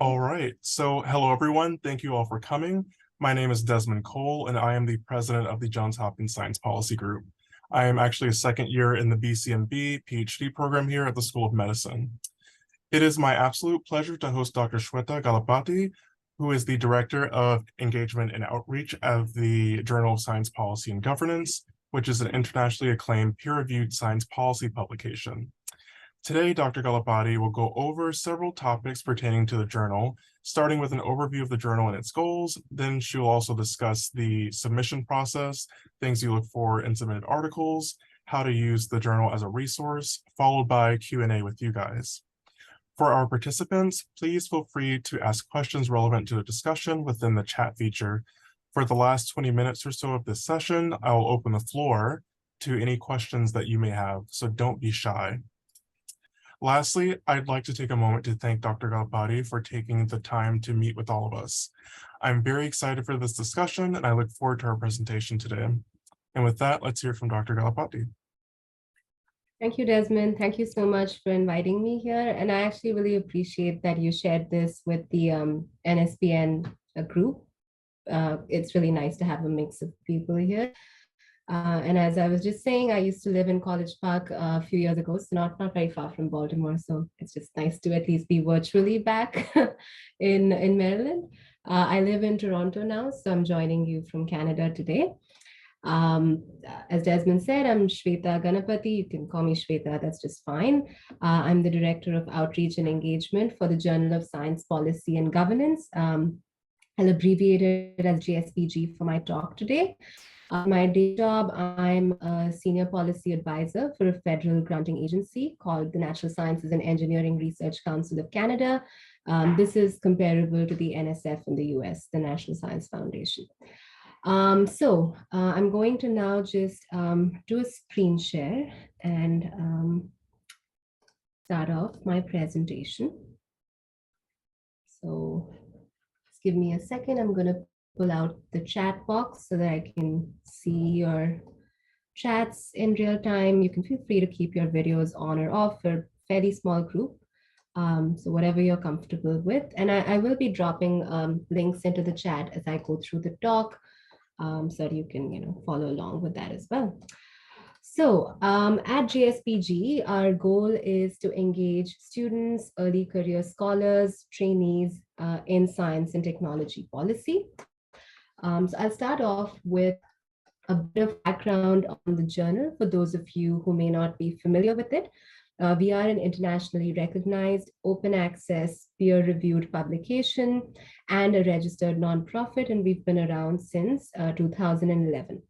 All right. So hello, everyone. Thank you all for coming. My name is Desmond Cole, and I am the president of the Johns Hopkins Science Policy Group. I am actually a second year in the BCMB PhD program here at the School of Medicine. It is my absolute pleasure to host Dr. Shweta Galapati, who is the Director of Engagement and Outreach of the Journal of Science Policy and Governance, which is an internationally acclaimed peer-reviewed science policy publication. Today, Dr. Galapati will go over several topics pertaining to the journal, starting with an overview of the journal and its goals. Then she will also discuss the submission process, things you look for in submitted articles, how to use the journal as a resource, followed by Q&A with you guys. For our participants, please feel free to ask questions relevant to the discussion within the chat feature. For the last 20 minutes or so of this session, I will open the floor to any questions that you may have, so don't be shy. Lastly, I'd like to take a moment to thank Dr. Galapati for taking the time to meet with all of us. I'm very excited for this discussion, and I look forward to our presentation today. And with that, let's hear from Dr. Galapati. Thank you, Desmond. Thank you so much for inviting me here. And I actually really appreciate that you shared this with the NSPN group. It's really nice to have a mix of people here. And as I was just saying, I used to live in College Park a few years ago, so not very far from Baltimore. So it's just nice to at least be virtually back in Maryland. I live in Toronto now, so I'm joining you from Canada today. As Desmond said, I'm Shweta Galapati. You can call me Shweta, that's just fine. I'm the Director of Outreach and Engagement for the Journal of Science Policy and Governance. I'll abbreviate it as JSPG for my talk today. My day job, I'm a senior policy advisor for a federal granting agency called the Natural Sciences and Engineering Research Council of Canada. This is comparable to the NSF in the US, the National Science Foundation. I'm going to now just do a screen share and start off my presentation. So just give me a second. I'm going to pull out the chat box so that I can see your chats in real time. You can feel free to keep your videos on or off for a fairly small group. So whatever you're comfortable with. And I will be dropping links into the chat as I go through the talk so that you can follow along with that as well. So at JSPG, our goal is to engage students, early career scholars, trainees in science and technology policy. So I'll start off with a bit of background on the journal for those of you who may not be familiar with it. We are an internationally recognized, open access, peer-reviewed publication and a registered nonprofit, and we've been around since 2011.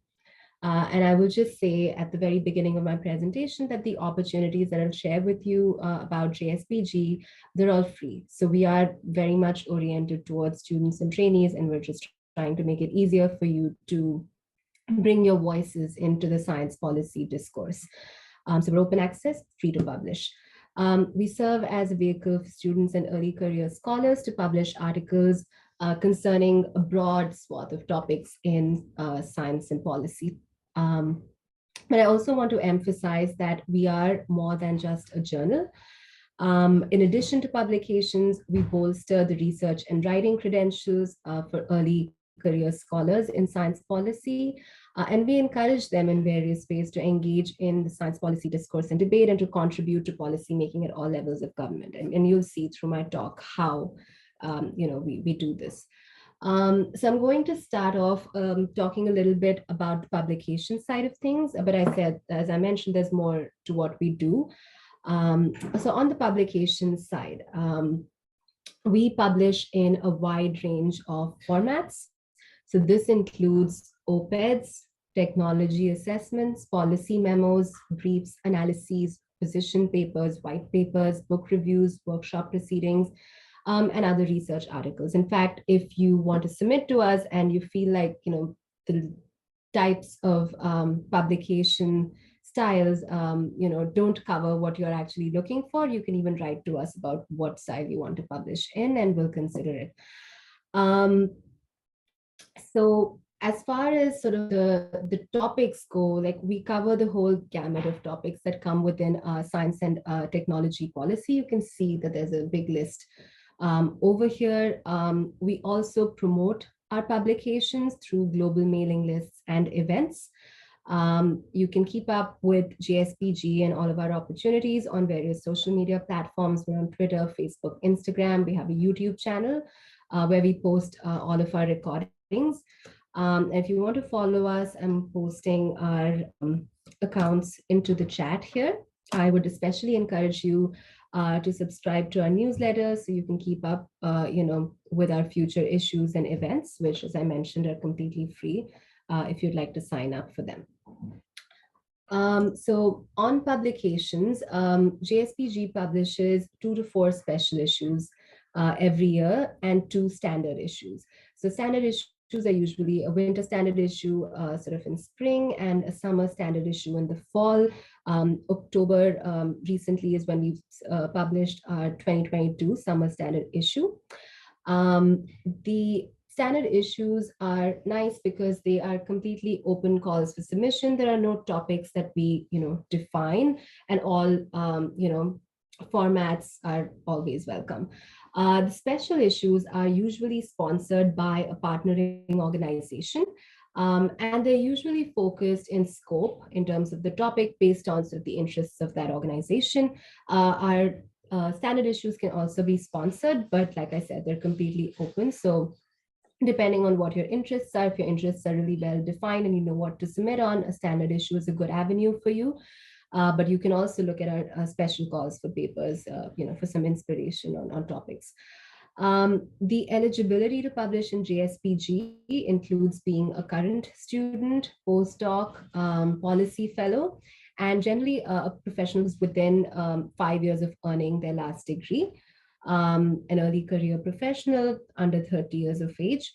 And I will just say at the very beginning of my presentation that the opportunities that I'll share with you about JSPG, they're all free. So we are very much oriented towards students and trainees, and we're just trying to make it easier for you to bring your voices into the science policy discourse. So we're open access, free to publish. We serve as a vehicle for students and early career scholars to publish articles concerning a broad swath of topics in science and policy. But I also want to emphasize that we are more than just a journal. In addition to publications, we bolster the research and writing credentials for early career scholars in science policy, and we encourage them in various ways to engage in the science policy discourse and debate and to contribute to policy making at all levels of government. And you'll see through my talk how we do this. So I'm going to start off talking a little bit about the publication side of things, but as I mentioned, there's more to what we do. So on the publication side, we publish in a wide range of formats. So this includes op-eds, technology assessments, policy memos, briefs, analyses, position papers, white papers, book reviews, workshop proceedings, and other research articles. In fact, if you want to submit to us and you feel like the types of publication styles don't cover what you're actually looking for, you can even write to us about what style you want to publish in, and we'll consider it. So as far as sort of the topics go, like we cover the whole gamut of topics that come within science and technology policy. You can see that there's a big list Over here, we also promote our publications through global mailing lists and events. You can keep up with JSPG and all of our opportunities on various social media platforms. We're on Twitter, Facebook, Instagram. We have a YouTube channel where we post all of our recordings. If you want to follow us, I'm posting our accounts into the chat here. I would especially encourage you to subscribe to our newsletter so you can keep up, with our future issues and events, which, as I mentioned, are completely free if you'd like to sign up for them. So on publications, JSPG publishes 2 to 4 special issues every year and 2 standard issues. So standard issues are usually a winter standard issue sort of in spring and a summer standard issue in the fall. October recently is when we've published our 2022 summer standard issue. The standard issues are nice because they are completely open calls for submission. There are no topics that we, define, and all, formats are always welcome. The special issues are usually sponsored by a partnering organization, and they're usually focused in scope in terms of the topic based on sort of the interests of that organization. Our standard issues can also be sponsored, but like I said, they're completely open. So depending on what your interests are, if your interests are really well defined and you know what to submit on, a standard issue is a good avenue for you. But you can also look at our special calls for papers, for some inspiration on topics. The eligibility to publish in JSPG includes being a current student, postdoc, policy fellow, and generally a professional who's within 5 years of earning their last degree, an early career professional under 30 years of age.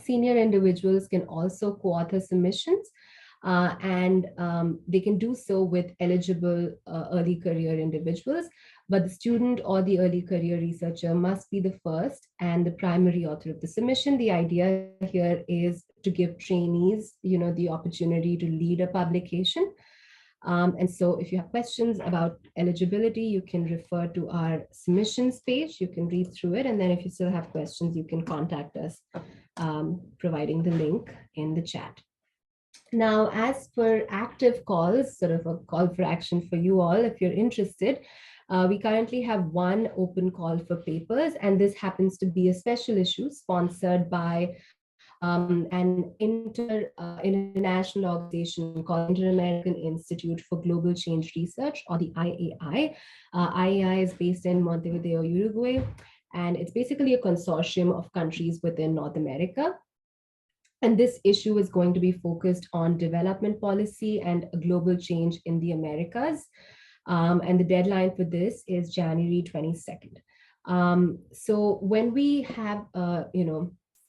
Senior individuals can also co-author submissions, and they can do so with eligible early career individuals, but the student or the early career researcher must be the first and the primary author of the submission. The idea here is to give trainees, the opportunity to lead a publication. And so if you have questions about eligibility, you can refer to our submissions page. You can read through it. And then if you still have questions, you can contact us, providing the link in the chat. Now, as for active calls, sort of a call for action for you all, if you're interested, we currently have 1 open call for papers, and this happens to be a special issue sponsored by an international organization called Inter-American Institute for Global Change Research, or the IAI. IAI is based in Montevideo, Uruguay, and it's basically a consortium of countries within North America. And this issue is going to be focused on development policy and global change in the Americas. And the deadline for this is January 22nd. So when we have,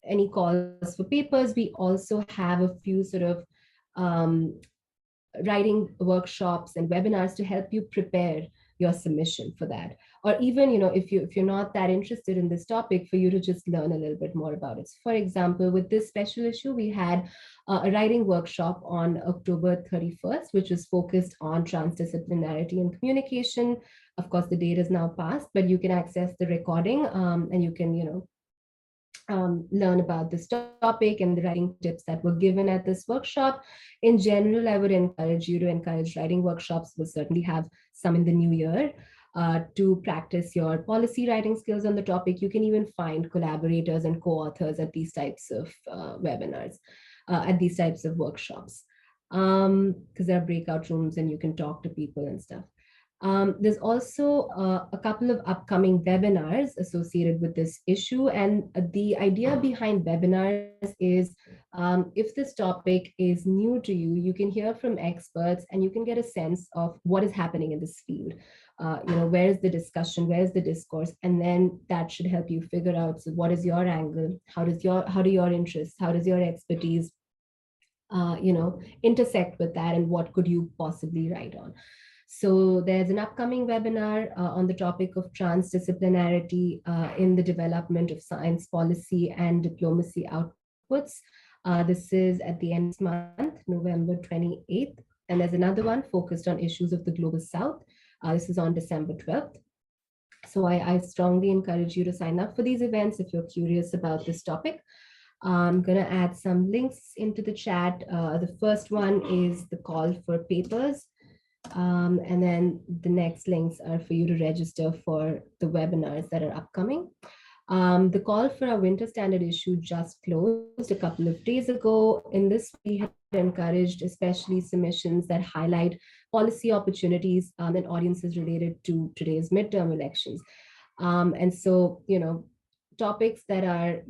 any calls for papers, we also have a few sort of writing workshops and webinars to help you prepare your submission for that. Or even, if you're not that interested in this topic, for you to just learn a little bit more about it. So for example, with this special issue, we had a writing workshop on October 31st, which was focused on transdisciplinarity and communication. Of course, the date is now passed, but you can access the recording and you can, learn about this topic and the writing tips that were given at this workshop. In general, I would encourage you to encourage writing workshops. We'll certainly have some in the new year to practice your policy writing skills on the topic. You can even find collaborators and co-authors at these types of webinars, at these types of workshops, because there are breakout rooms and you can talk to people and stuff. There's also a couple of upcoming webinars associated with this issue. And the idea behind webinars is if this topic is new to you, you can hear from experts and you can get a sense of what is happening in this field. Where is the discussion, where is the discourse? And then that should help you figure out, so what is your angle? How do your interests, how does your expertise, intersect with that, and what could you possibly write on? So there's an upcoming webinar on the topic of transdisciplinarity in the development of science policy and diplomacy outputs. This is at the end of this month, November 28th. And there's another one focused on issues of the Global South. This is on December 12th. So I strongly encourage you to sign up for these events if you're curious about this topic. I'm going to add some links into the chat. The first one is the call for papers. And then the next links are for you to register for the webinars that are upcoming. The call for our winter standard issue just closed a couple of days ago. In this, we have encouraged especially submissions that highlight policy opportunities and audiences related to today's midterm elections. And so, topics that are,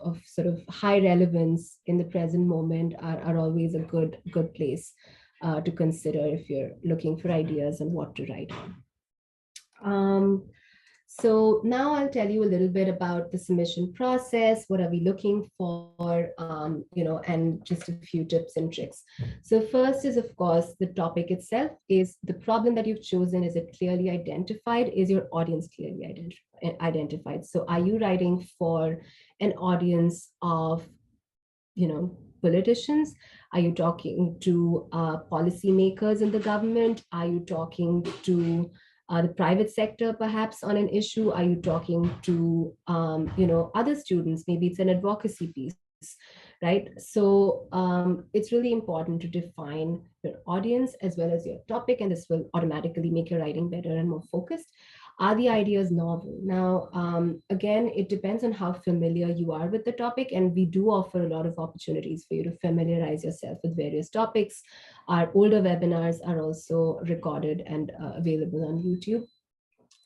of sort of high relevance in the present moment are always a good place to consider if you're looking for ideas on what to write on. So now I'll tell you a little bit about the submission process. What are we looking for, and just a few tips and tricks. So first is, of course, the topic itself. Is the problem that you've chosen, is it clearly identified? Is your audience clearly identified? So are you writing for an audience of, politicians? Are you talking to policymakers in the government? Are you talking to the private sector, perhaps, on an issue? Are you talking to, other students? Maybe it's an advocacy piece, right? So it's really important to define your audience as well as your topic, and this will automatically make your writing better and more focused. Are the ideas novel? Now, again, it depends on how familiar you are with the topic, and we do offer a lot of opportunities for you to familiarize yourself with various topics. Our older webinars are also recorded and available on YouTube.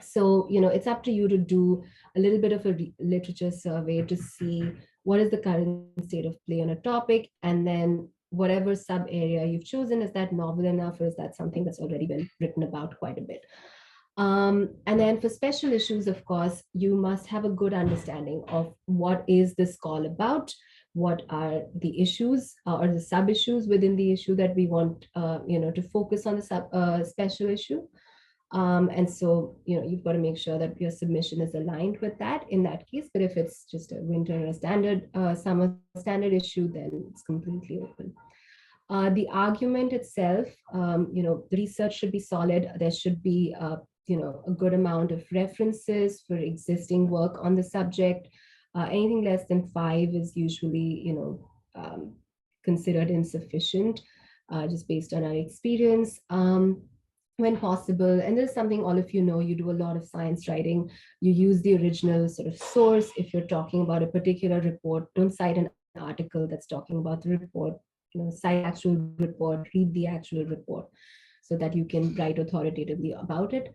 So, it's up to you to do a little bit of a literature survey to see what is the current state of play on a topic, and then whatever sub area you've chosen, is that novel enough, or is that something that's already been written about quite a bit? And then for special issues, of course, you must have a good understanding of what is this call about, what are the issues or the sub issues within the issue that we want, to focus on the special issue. And so, you've got to make sure that your submission is aligned with that in that case. But if it's just a winter or a standard summer standard issue, then it's completely open. The argument itself, the research should be solid. There should be a good amount of references for existing work on the subject. Anything less than 5 is usually, considered insufficient, just based on our experience. When possible, and this is something all of you know, you do a lot of science writing, you use the original sort of source. If you're talking about a particular report, don't cite an article that's talking about the report. Cite actual report, read the actual report, so that you can write authoritatively about it.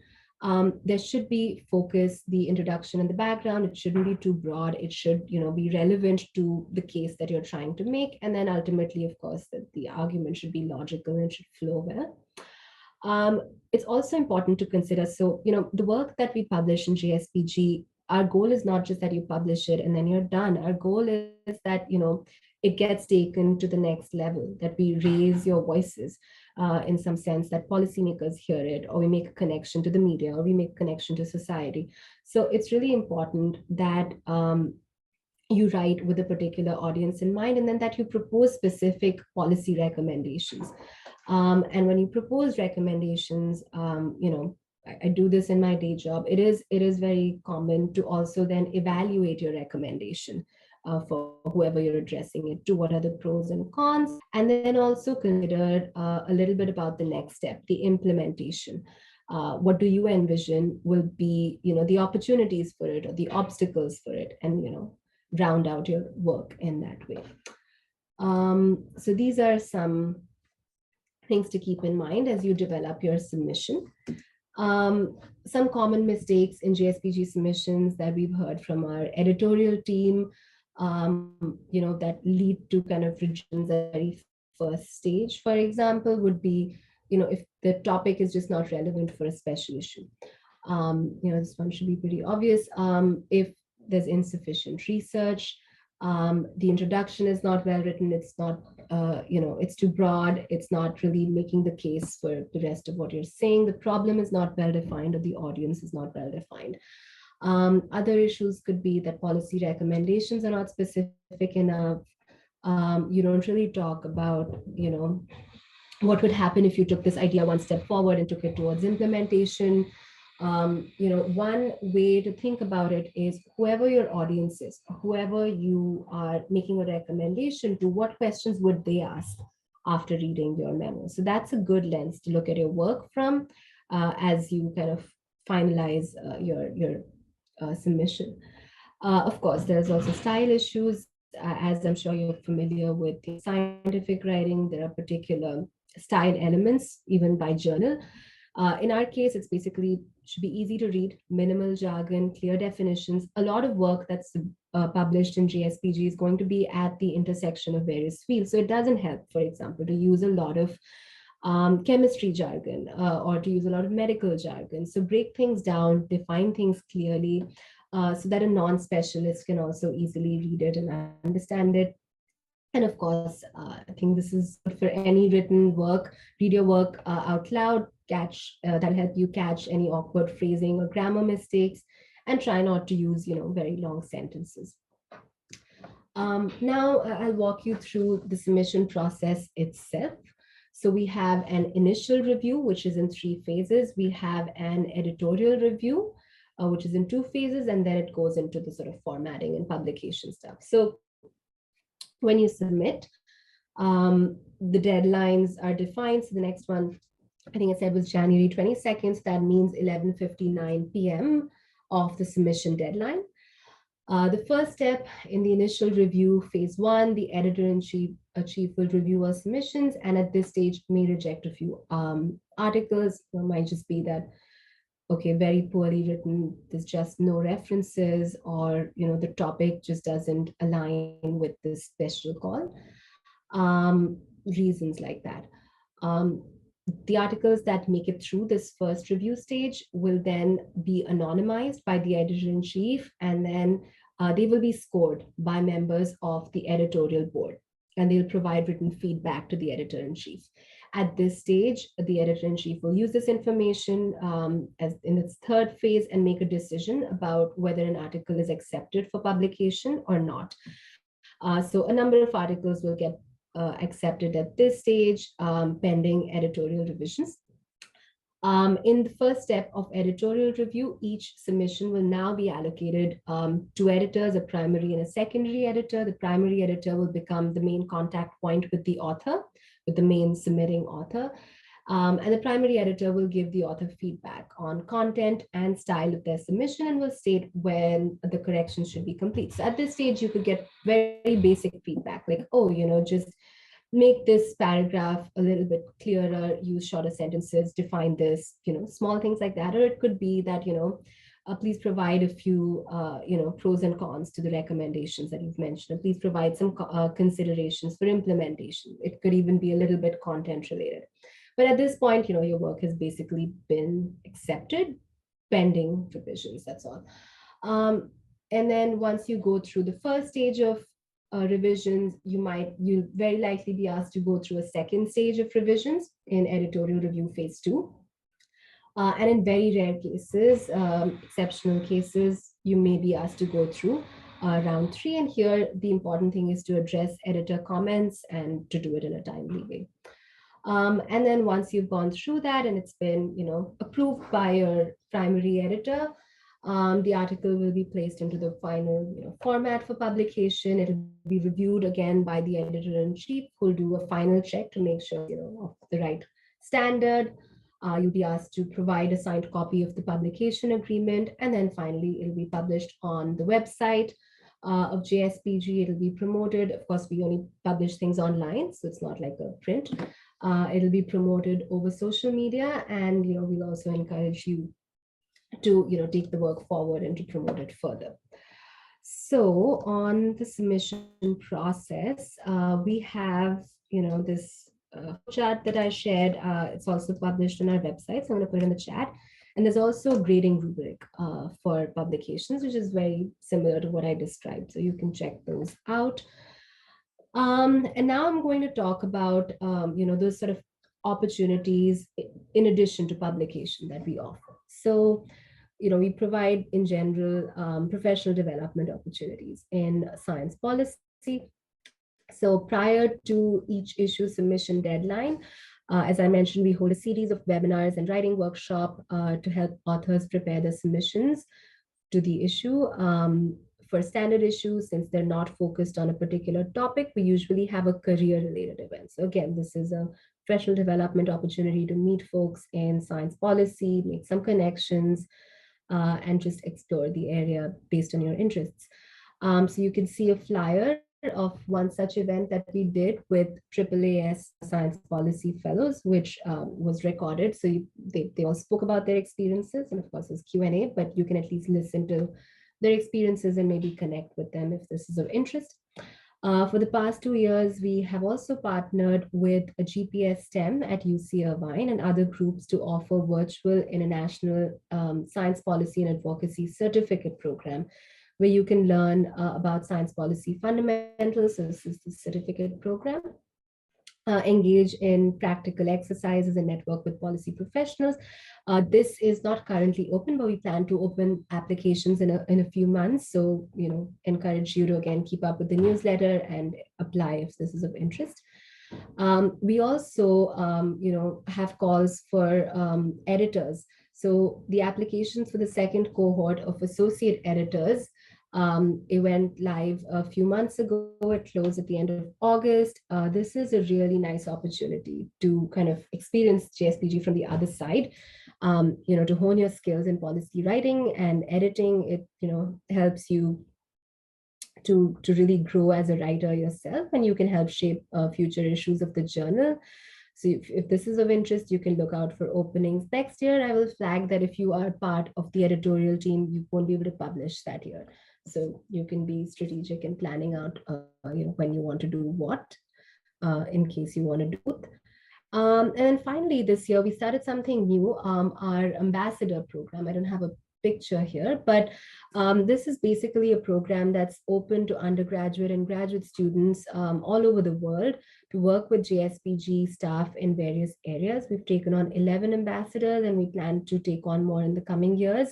There should be focus, the introduction and the background. It shouldn't be too broad. It should, be relevant to the case that you're trying to make. And then ultimately, of course, that the argument should be logical and should flow well. It's also important to consider, so, the work that we publish in JSPG, our goal is not just that you publish it and then you're done. Our goal is that, it gets taken to the next level, that we raise your voices in some sense, that policymakers hear it, or we make a connection to the media, or we make a connection to society. So it's really important that you write with a particular audience in mind, and then that you propose specific policy recommendations. And when you propose recommendations, I do this in my day job. It is very common to also then evaluate your recommendation for whoever you're addressing it to. What are the pros and cons? And then also consider a little bit about the next step, the implementation. What do you envision will be, the opportunities for it or the obstacles for it, and, round out your work in that way. So these are some things to keep in mind as you develop your submission. Some common mistakes in JSPG submissions that we've heard from our editorial team, that lead to kind of rejections at the very first stage, for example, would be, if the topic is just not relevant for a special issue. This one should be pretty obvious. If there's insufficient research, the introduction is not well written, it's not, it's too broad, it's not really making the case for the rest of what you're saying, the problem is not well defined, or the audience is not well defined. Other issues could be that policy recommendations are not specific enough. You don't really talk about, what would happen if you took this idea one step forward and took it towards implementation. One way to think about it is whoever your audience is, whoever you are making a recommendation to, what questions would they ask after reading your memo? So that's a good lens to look at your work from as you kind of finalize your submission. Of course, there's also style issues. As I'm sure you're familiar with scientific writing, there are particular style elements, even by journal. In our case, it's basically should be easy to read, minimal jargon, clear definitions. A lot of work that's published in JSPG is going to be at the intersection of various fields. So it doesn't help, for example, to use a lot of chemistry jargon or to use a lot of medical jargon. So break things down, define things clearly so that a non-specialist can also easily read it and understand it. And of course, I think this is good for any written work. Read your work out loud, that'll help you catch any awkward phrasing or grammar mistakes, and try not to use, very long sentences. Now I'll walk you through the submission process itself. So we have an initial review, which is in 3 phases. We have an editorial review, which is in 2 phases, and then it goes into the sort of formatting and publication stuff. So when you submit, the deadlines are defined. So the next one, I think I said, was January 22nd. So that means 11:59 p.m. of the submission deadline. The first step in the initial review, phase 1, the editor-in-chief will review our submissions, and at this stage may reject a few articles. It might just be that, okay, very poorly written, there's just no references, or the topic just doesn't align with this special call. Reasons like that. The articles that make it through this first review stage will then be anonymized by the editor-in-chief, and then they will be scored by members of the editorial board, and they'll provide written feedback to the editor-in-chief. At this stage, the editor-in-chief will use this information as in its third phase and make a decision about whether an article is accepted for publication or not. So a number of articles will get accepted at this stage, pending editorial revisions. In the first step of editorial review, each submission will now be allocated to editors, a primary and a secondary editor. The primary editor will become the main contact point with the author, with the main submitting author. And the primary editor will give the author feedback on content and style of their submission and will state when the corrections should be complete. So at this stage, you could get very basic feedback, like, oh, just make this paragraph a little bit clearer, use shorter sentences, define this, small things like that. Or it could be that, please provide a few, pros and cons to the recommendations that you've mentioned. Please provide some considerations for implementation. It could even be a little bit content related. But at this point, your work has basically been accepted, pending revisions, that's all. And then once you go through the first stage of revisions, you'll very likely be asked to go through a second stage of revisions in editorial review phase 2. And in very rare cases, exceptional cases, you may be asked to go through round 3. And here, the important thing is to address editor comments and to do it in a timely way. And then once you've gone through that and it's been, approved by your primary editor, the article will be placed into the final format for publication. It'll be reviewed again by the editor-in-chief, who'll do a final check to make sure of the right standard. You'll be asked to provide a signed copy of the publication agreement, and then finally it'll be published on the website of JSPG. It'll be promoted. Of course, we only publish things online, so it's not like a print. It'll be promoted over social media, and we'll also encourage you to take the work forward and to promote it further. So on the submission process, we have this chart that I shared. It's also published on our website, so I'm going to put it in the chat. And there's also a grading rubric for publications, which is very similar to what I described. So you can check those out. And now I'm going to talk about those sort of opportunities in addition to publication that we offer. So we provide in general professional development opportunities in science policy. So prior to each issue submission deadline, As I mentioned, we hold a series of webinars and writing workshop to help authors prepare their submissions to the issue. For standard issues, since they're not focused on a particular topic, we usually have a career-related event. So again, this is a professional development opportunity to meet folks in science policy, make some connections, and just explore the area based on your interests. So you can see a flyer of one such event that we did with AAAS Science Policy Fellows, which was recorded. So they all spoke about their experiences, and of course there's Q&A, but you can at least listen to their experiences and maybe connect with them if this is of interest. For the past 2 years, we have also partnered with a GPS STEM at UC Irvine and other groups to offer virtual international science policy and advocacy certificate program, where you can learn about science policy fundamentals. So this is the certificate program. Engage in practical exercises and network with policy professionals. This is not currently open, but we plan to open applications in a few months. So, encourage you to again keep up with the newsletter and apply if this is of interest. We also, have calls for editors. So the applications for the second cohort of associate editors, it went live a few months ago. It closed at the end of August. This is a really nice opportunity to kind of experience JSPG from the other side, to hone your skills in policy writing and editing. It, helps you to really grow as a writer yourself, and you can help shape future issues of the journal. So if this is of interest, you can look out for openings next year. I will flag that if you are part of the editorial team, you won't be able to publish that year. So you can be strategic in planning out, when you want to do what, in case you want to do both. And then finally, this year, we started something new, our ambassador program. I don't have a picture here, but this is basically a program that's open to undergraduate and graduate students all over the world to work with JSPG staff in various areas. We've taken on 11 ambassadors, and we plan to take on more in the coming years.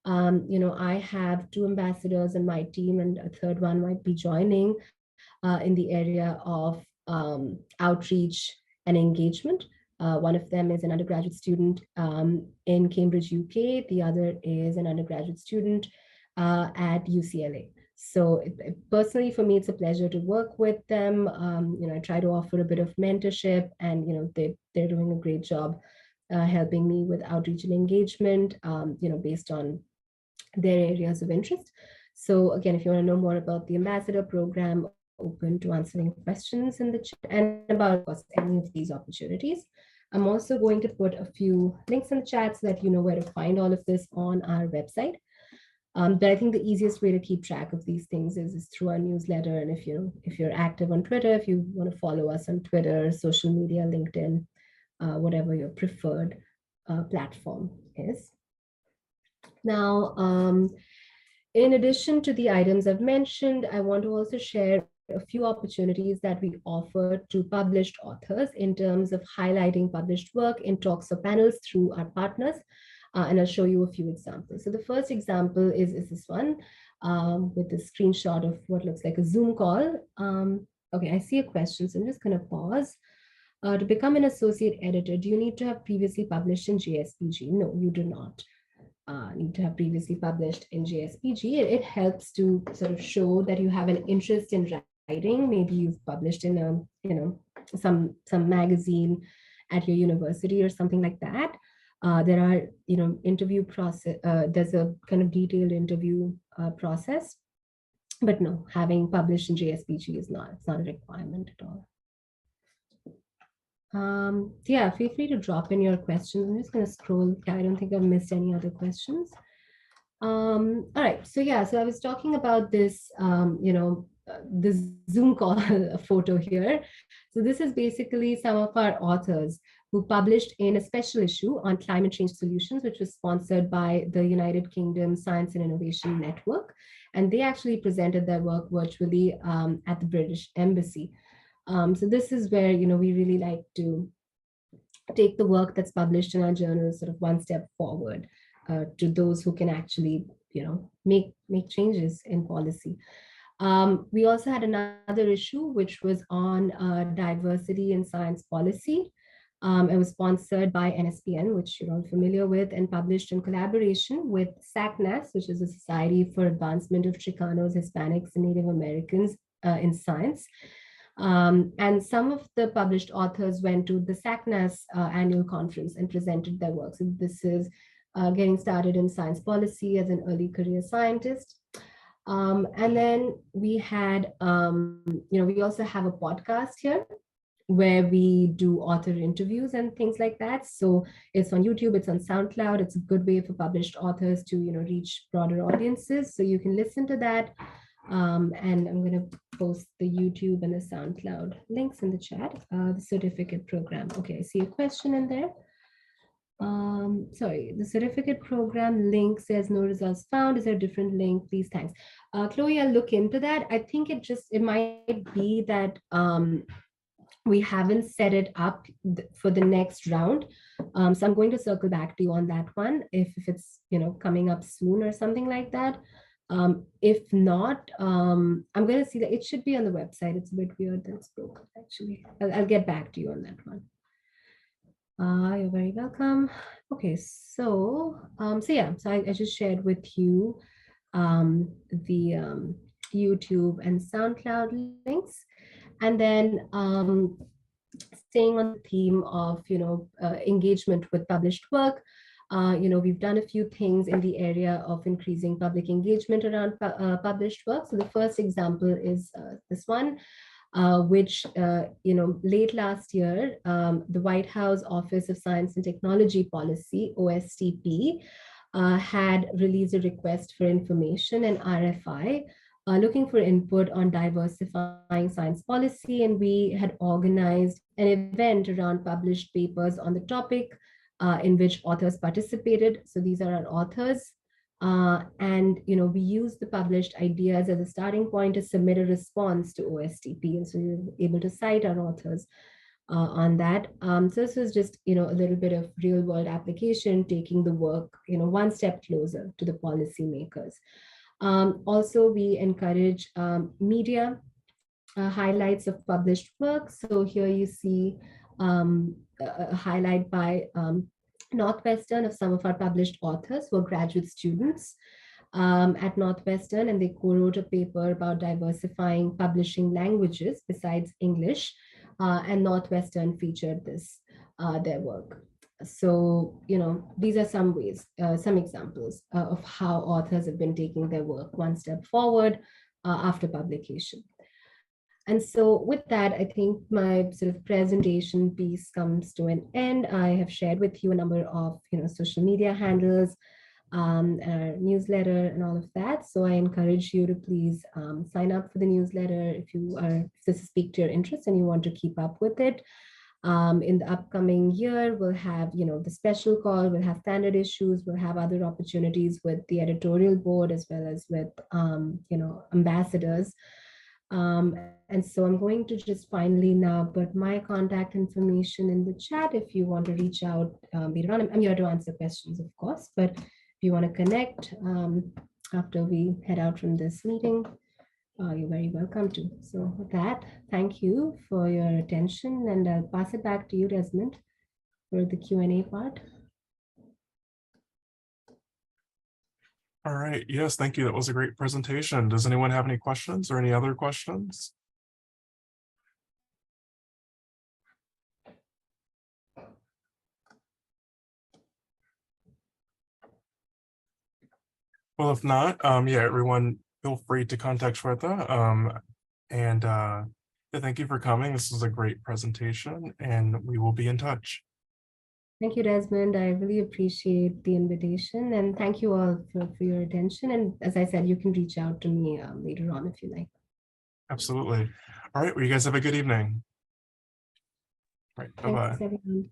I have 2 ambassadors in my team, and a third one might be joining in the area of outreach and engagement. One of them is an undergraduate student in Cambridge, UK. The other is an undergraduate student at UCLA. So personally, for me, it's a pleasure to work with them. I try to offer a bit of mentorship, and they're doing a great job helping me with outreach and engagement, based on their areas of interest. So again, if you want to know more about the ambassador program, open to answering questions in the chat and about, of course, any of these opportunities. I'm also going to put a few links in the chat so that you know where to find all of this on our website. But I think the easiest way to keep track of these things is through our newsletter. And if you're active on Twitter, if you want to follow us on Twitter, social media, LinkedIn, whatever your preferred platform is. Now, in addition to the items I've mentioned, I want to also share a few opportunities that we offer to published authors in terms of highlighting published work in talks or panels through our partners. And I'll show you a few examples. So the first example is this one with a screenshot of what looks like a Zoom call. Okay, I see a question, so I'm just going to pause. To become an associate editor, do you need to have previously published in JSPG? No, you do not need to have previously published in JSPG. It helps to sort of show that you have an interest in writing. Maybe you've published in some magazine at your university or something like that. There are interview process. There's a kind of detailed interview process, but no, having published in JSPG is not. It's not a requirement at all. Yeah, feel free to drop in your questions. I'm just going to scroll. Yeah, I don't think I've missed any other questions. All right, so yeah, so I was talking about this, this Zoom call photo here. So this is basically some of our authors who published in a special issue on climate change solutions, which was sponsored by the United Kingdom Science and Innovation Network. And they actually presented their work virtually at the British Embassy. So this is where, we really like to take the work that's published in our journals sort of one step forward to those who can actually, make changes in policy. We also had another issue, which was on diversity in science policy. It was sponsored by NSPN, which you're all familiar with, and published in collaboration with SACNAS, which is a Society for Advancement of Chicanos, Hispanics, and Native Americans in Science. And some of the published authors went to the SACNAS annual conference and presented their work. So this is getting started in science policy as an early career scientist. And then we had, we also have a podcast here where we do author interviews and things like that. So it's on YouTube, it's on SoundCloud. It's a good way for published authors to, reach broader audiences. So you can listen to that. And I'm going to post the YouTube and the SoundCloud links in the chat, the certificate program. Okay, I see a question in there. Sorry, the certificate program link says no results found. Is there a different link? Please, thanks. Chloe, I'll look into that. I think it might be that we haven't set it up for the next round. So I'm going to circle back to you on that one if it's coming up soon or something like that. If not, I'm going to see that it should be on the website. It's a bit weird that it's broken, actually. I'll get back to you on that one. You're very welcome. Okay, so I just shared with you the YouTube and SoundCloud links. And then staying on the theme of, engagement with published work, we've done a few things in the area of increasing public engagement around published work. So the first example is this one, which, late last year, the White House Office of Science and Technology Policy, OSTP, had released a request for information, an RFI, looking for input on diversifying science policy. And we had organized an event around published papers on the topic in which authors participated. So these are our authors. And we use the published ideas as a starting point to submit a response to OSTP. And so you're able to cite our authors on that. So this was just, a little bit of real world application, taking the work, one step closer to the policymakers. Also, we encourage media highlights of published work. So here you see a highlight by Northwestern of some of our published authors who are graduate students at Northwestern, and they co-wrote a paper about diversifying publishing languages besides English, and Northwestern featured their work. So, these are some ways, some examples of how authors have been taking their work one step forward after publication. And so with that, I think my sort of presentation piece comes to an end. I have shared with you a number of, social media handles, our newsletter and all of that. So I encourage you to please sign up for the newsletter if this is piqued your interest and you want to keep up with it. In the upcoming year, we'll have, the special call, we'll have standard issues, we'll have other opportunities with the editorial board as well as with, ambassadors. And so I'm going to just finally now put my contact information in the chat if you want to reach out later on. I'm here to answer questions, of course, but if you want to connect after we head out from this meeting, you're very welcome to. So with that, thank you for your attention, and I'll pass it back to you, Desmond, for the Q&A part. All right. Yes, thank you. That was a great presentation. Does anyone have any questions or any other questions? Well, if not, everyone feel free to contact Shweta. Thank you for coming. This was a great presentation, and we will be in touch. Thank you, Desmond. I really appreciate the invitation, and thank you all for your attention. And as I said, you can reach out to me later on if you like. Absolutely. All right. Well, you guys have a good evening. All right. Bye-bye. Thanks, everyone.